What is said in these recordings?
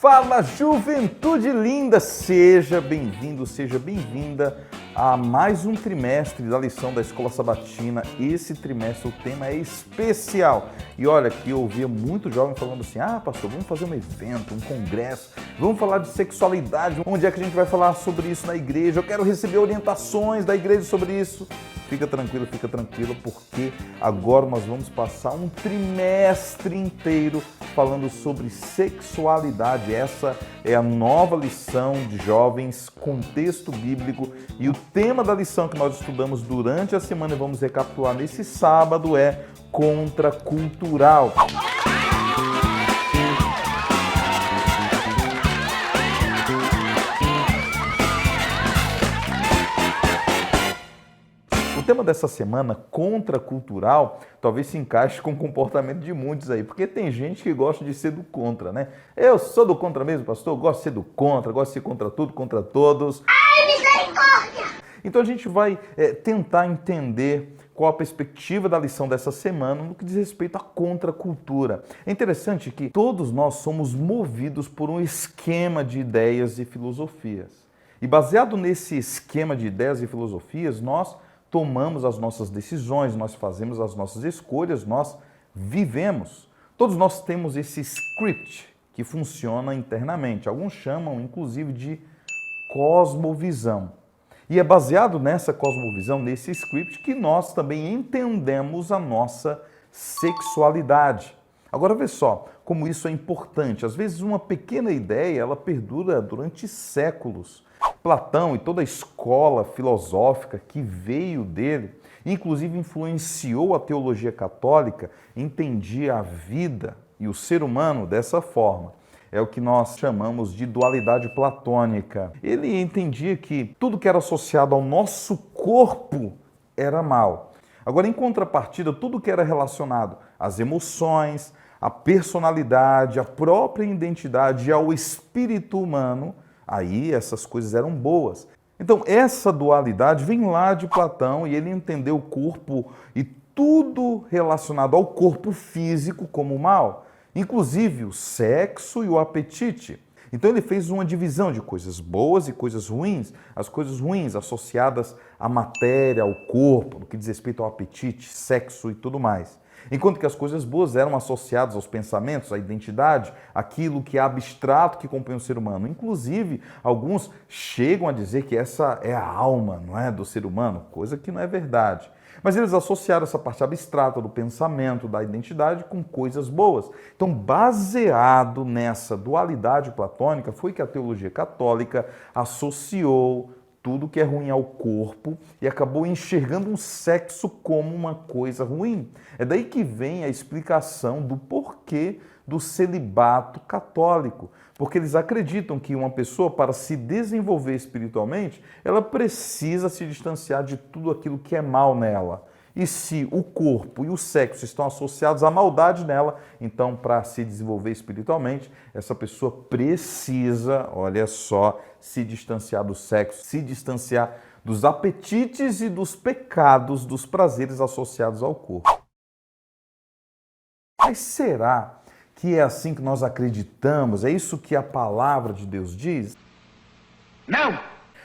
Fala, juventude linda! Seja bem-vindo, seja bem-vinda a mais um trimestre da lição da Escola Sabatina. Esse trimestre o tema é especial. E olha que eu ouvia muito jovem falando assim, pastor, vamos fazer um evento, um congresso, vamos falar de sexualidade, onde é que a gente vai falar sobre isso na igreja? Eu quero receber orientações da igreja sobre isso. Fica tranquilo, porque agora nós vamos passar um trimestre inteiro falando sobre sexualidade. Essa é a nova lição de jovens, contexto bíblico, e o tema da lição que nós estudamos durante a semana e vamos recapitular nesse sábado é contracultural. O tema dessa semana, contracultural, talvez se encaixe com o comportamento de muitos aí, porque tem gente que gosta de ser do contra, né? Eu sou do contra mesmo, pastor, eu gosto de ser do contra, gosto de ser contra tudo, contra todos. Ai, misericórdia! Então a gente vai tentar entender qual a perspectiva da lição dessa semana no que diz respeito à contracultura. É interessante que todos nós somos movidos por um esquema de ideias e filosofias. E baseado nesse esquema de ideias e filosofias, nós tomamos as nossas decisões, nós fazemos as nossas escolhas, nós vivemos. Todos nós temos esse script que funciona internamente. Alguns chamam, inclusive, de cosmovisão. E é baseado nessa cosmovisão, nesse script, que nós também entendemos a nossa sexualidade. Agora, vê só como isso é importante. Às vezes, uma pequena ideia, ela perdura durante séculos. Platão e toda a escola filosófica que veio dele, inclusive influenciou a teologia católica, entendia a vida e o ser humano dessa forma. É o que nós chamamos de dualidade platônica. Ele entendia que tudo que era associado ao nosso corpo era mal. Agora, em contrapartida, tudo que era relacionado às emoções, à personalidade, à própria identidade e ao espírito humano, aí essas coisas eram boas. Então essa dualidade vem lá de Platão e ele entendeu o corpo e tudo relacionado ao corpo físico como mal, inclusive o sexo e o apetite. Então ele fez uma divisão de coisas boas e coisas ruins. As coisas ruins associadas à matéria, ao corpo, no que diz respeito ao apetite, sexo e tudo mais. Enquanto que as coisas boas eram associadas aos pensamentos, à identidade, aquilo que é abstrato que compõe o ser humano. Inclusive, alguns chegam a dizer que essa é a alma, não é, do ser humano, coisa que não é verdade. Mas eles associaram essa parte abstrata do pensamento, da identidade, com coisas boas. Então, baseado nessa dualidade platônica, foi que a teologia católica associou tudo que é ruim ao corpo e acabou enxergando o sexo como uma coisa ruim. É daí que vem a explicação do porquê do celibato católico. Porque eles acreditam que uma pessoa, para se desenvolver espiritualmente, ela precisa se distanciar de tudo aquilo que é mal nela. E se o corpo e o sexo estão associados à maldade nela, então, para se desenvolver espiritualmente, essa pessoa precisa, olha só, se distanciar do sexo, se distanciar dos apetites e dos pecados, dos prazeres associados ao corpo. Mas será que é assim que nós acreditamos? É isso que a palavra de Deus diz? Não!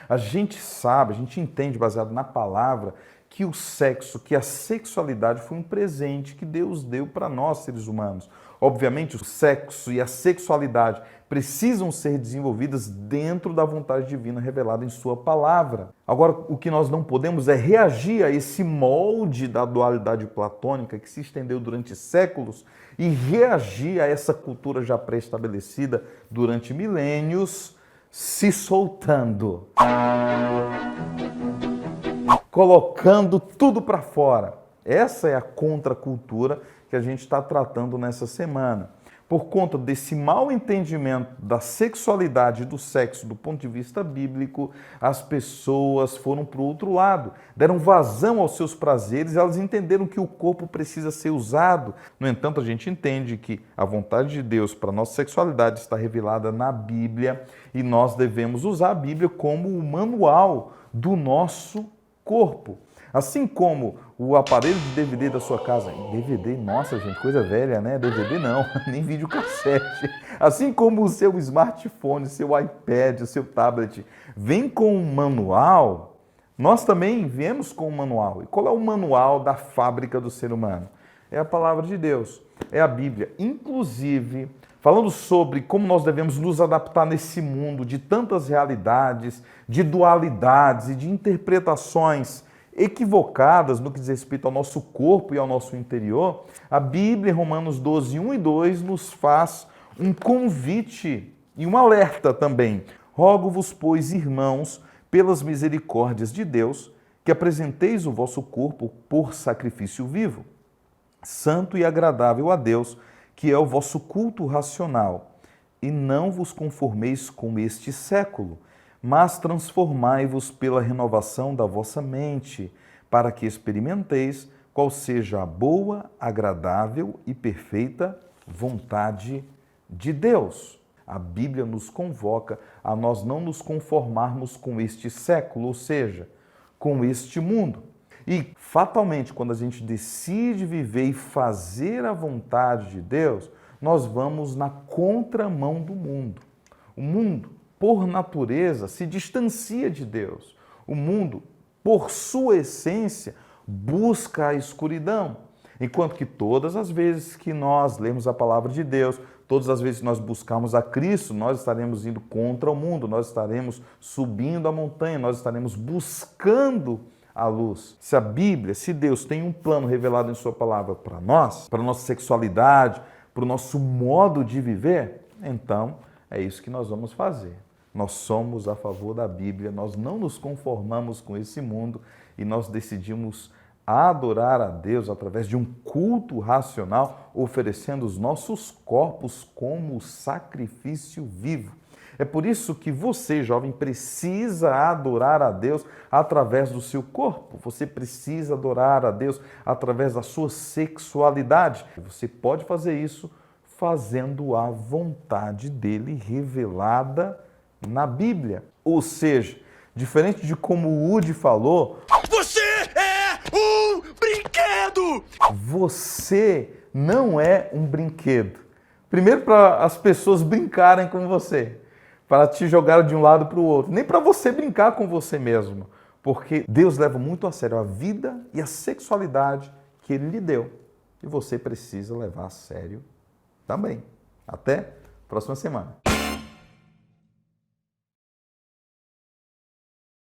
A gente sabe, a gente entende, baseado na palavra, que o sexo, que a sexualidade foi um presente que Deus deu para nós, seres humanos. Obviamente, o sexo e a sexualidade precisam ser desenvolvidas dentro da vontade divina revelada em sua palavra. Agora, o que nós não podemos é reagir a esse molde da dualidade platônica que se estendeu durante séculos e reagir a essa cultura já pré-estabelecida durante milênios, se soltando, colocando tudo para fora. Essa é a contracultura que a gente está tratando nessa semana. Por conta desse mau entendimento da sexualidade e do sexo do ponto de vista bíblico, as pessoas foram para o outro lado, deram vazão aos seus prazeres, elas entenderam que o corpo precisa ser usado. No entanto, a gente entende que a vontade de Deus para a nossa sexualidade está revelada na Bíblia e nós devemos usar a Bíblia como o manual do nosso corpo. Assim como o aparelho de DVD da sua casa. DVD, nossa gente, coisa velha, né? DVD não, nem videocassete. Assim como o seu smartphone, seu iPad, o seu tablet vem com um manual, nós também viemos com um manual. E qual é o manual da fábrica do ser humano? É a palavra de Deus, é a Bíblia. Inclusive, falando sobre como nós devemos nos adaptar nesse mundo de tantas realidades, de dualidades e de interpretações equivocadas no que diz respeito ao nosso corpo e ao nosso interior, a Bíblia, em Romanos 12, 1 e 2, nos faz um convite e um alerta também. Rogo-vos, pois, irmãos, pelas misericórdias de Deus, que apresenteis o vosso corpo por sacrifício vivo, santo e agradável a Deus, que é o vosso culto racional. E não vos conformeis com este século, mas transformai-vos pela renovação da vossa mente, para que experimenteis qual seja a boa, agradável e perfeita vontade de Deus. A Bíblia nos convoca a nós não nos conformarmos com este século, ou seja, com este mundo. E, fatalmente, quando a gente decide viver e fazer a vontade de Deus, nós vamos na contramão do mundo. O mundo, por natureza, se distancia de Deus. O mundo, por sua essência, busca a escuridão. Enquanto que todas as vezes que nós lemos a palavra de Deus, todas as vezes que nós buscarmos a Cristo, nós estaremos indo contra o mundo, nós estaremos subindo a montanha, nós estaremos buscando a luz. Se a Bíblia, se Deus tem um plano revelado em sua palavra para nós, para a nossa sexualidade, para o nosso modo de viver, então é isso que nós vamos fazer. Nós somos a favor da Bíblia, nós não nos conformamos com esse mundo e nós decidimos adorar a Deus através de um culto racional, oferecendo os nossos corpos como sacrifício vivo. É por isso que você, jovem, precisa adorar a Deus através do seu corpo. Você precisa adorar a Deus através da sua sexualidade. Você pode fazer isso fazendo a vontade dele revelada na Bíblia. Ou seja, diferente de como o Woody falou, você é um brinquedo! Você não é um brinquedo. Primeiro, para as pessoas brincarem com você, para te jogar de um lado para o outro, nem para você brincar com você mesmo, porque Deus leva muito a sério a vida e a sexualidade que Ele lhe deu. E você precisa levar a sério também. Até a próxima semana.